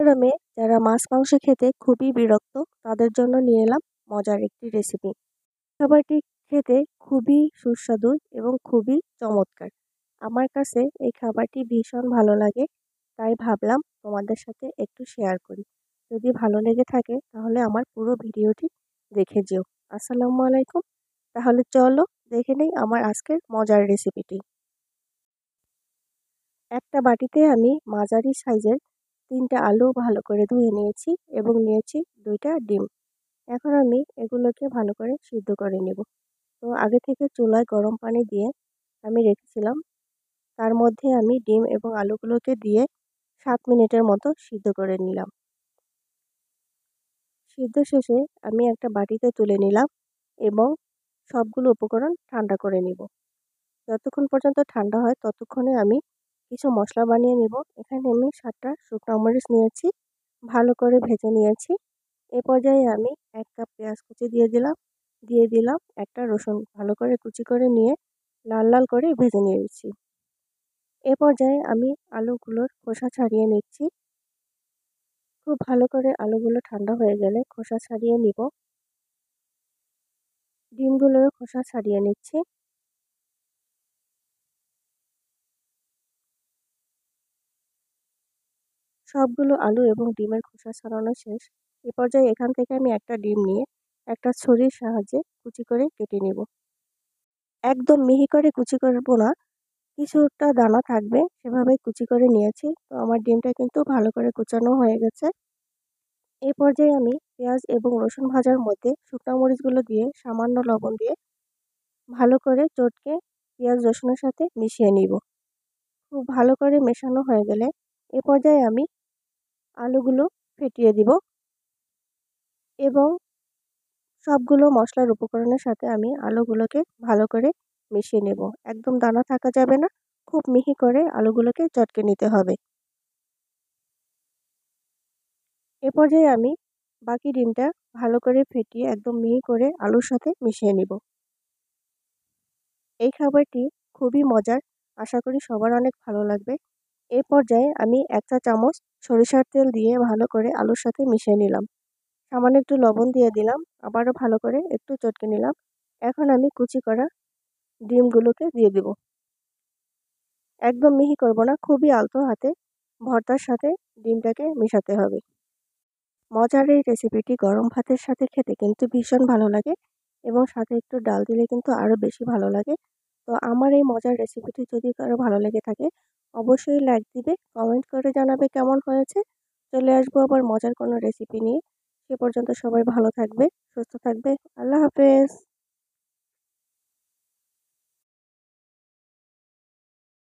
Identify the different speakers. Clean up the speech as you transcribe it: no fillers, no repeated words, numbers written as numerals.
Speaker 1: গরমে যারা মাছ মাংস খেতে খুবই বিরক্ত তাদের জন্য নিয়ে এলাম মজার একটি রেসিপি। খাবারটি খেতে খুবই সুস্বাদু এবং খুবই চমৎকার। আমার কাছে এই খাবারটি ভীষণ ভালো লাগে, তাই ভাবলাম তোমাদের সাথে একটু শেয়ার করি। যদি ভালো লেগে থাকে তাহলে আমার পুরো ভিডিওটি দেখে যেও। আসসালামু আলাইকুম। তাহলে চলো দেখে নেই আমার আজকের মজার রেসিপিটি। একটা বাটিতে আমি মাঝারি সাইজের 3টা আলু ভালো করে ধুয়ে নিয়েছি এবং নিয়েছি 2টা ডিম। এখন আমি এগুলোকে ভালো করে সিদ্ধ করে নেব। তো আগে থেকে চুলায় গরম পানি দিয়ে আমি রেখেছিলাম। তার মধ্যে আমি ডিম এবং আলুগুলোকে দিয়ে 7 মিনিটের মতো সিদ্ধ করে নিলাম। সিদ্ধ শেষে আমি একটা বাটিতে তুলে নিলাম এবং সবগুলো উপকরণ ঠান্ডা করে নিব। যতক্ষণ পর্যন্ত ঠান্ডা হয় ততক্ষণে আমি কিছু মশলা বানিয়ে নেব। এখানে আমি 7টা শুকনো মরিচ নিয়েছি, ভালো করে ভেজে নিয়েছি। এ পর্যায়ে আমি 1 কাপ পেঁয়াজ কুচি দিয়ে দিলাম একটা রসুন ভালো করে কুচি করে নিয়ে লাল লাল করে ভেজে নিয়েছি। এ পর্যায়ে আমি আলুগুলোর খোসা ছাড়িয়ে নিচ্ছি। খুব ভালো করে আলুগুলো ঠান্ডা হয়ে গেলে খোসা ছাড়িয়ে নিব। ডিমগুলোর খোসা ছাড়িয়ে নিচ্ছি। সবগুলো আলু এবং ডিমের খোসা ছাড়ানো শেষ। এ পর্যায়ে এখান থেকে আমি একটা ডিম নিয়ে একটা ছুরির সাহায্যে কুচি করে কেটে নেব। একদম মিহি করে কুচি করব না, কিছুটা দানা থাকবে সেভাবেই কুচি করে নিয়েছি। তো আমার ডিমটা কিন্তু ভালো করে কুচানো হয়ে গেছে। এই পর্যায়ে আমি পেঁয়াজ এবং রসুন ভাজার মধ্যে শুকনো মরিচগুলো দিয়ে সামান্য লবণ দিয়ে ভালো করে চটকে পেঁয়াজ রসুনের সাথে মিশিয়ে নিব। খুব ভালো করে মেশানো হয়ে গেলে এ পর্যায়ে আমি আলুগুলো ফেটিয়ে দিব এবং সবগুলো মশলার উপকরণের সাথে আমি আলুগুলোকে ভালো করে মিশিয়ে নেব। একদম দানা থাকা যাবে না, খুব মিহি করে আলুগুলোকে চটকে নিতে হবে। এ পর্যায়ে আমি বাকি ডিমটা ভালো করে ফেটিয়ে একদম মিহি করে আলুর সাথে মিশিয়ে নিব। এই খাবারটি খুবই মজার, আশা করি সবার অনেক ভালো লাগবে। এ পর্যায়ে আমি 1 চা চামচ সরিষার তেল দিয়ে ভালো করে আলুর সাথে মিশিয়ে নিলাম। সামান্য একটু লবণ দিয়ে দিলাম, আবারও ভালো করে একটু চটকে নিলাম। এখন আমি কুচি করা ডিমগুলোকে দিয়ে দেব। একদম মিহি করব না, খুবই আলতো হাতে ভর্তার সাথে ডিমটাকে মেশাতে হবে। মজার এই রেসিপিটি গরম ভাতের সাথে খেতে কিন্তু ভীষণ ভালো লাগে এবং সাথে একটু ডাল দিলে কিন্তু আরও বেশি ভালো লাগে। তো আমার এই মজার রেসিপিটি যদি কারো ভালো লেগে থাকে অবশ্যই লাইক দিবে, কমেন্ট করে জানাবে কেমন হয়েছে। চলে আসবো আবার মজার কোনো রেসিপি নিয়ে। সে পর্যন্ত সবাই ভালো থাকবে, সুস্থ থাকবে। আল্লাহ হাফেজ।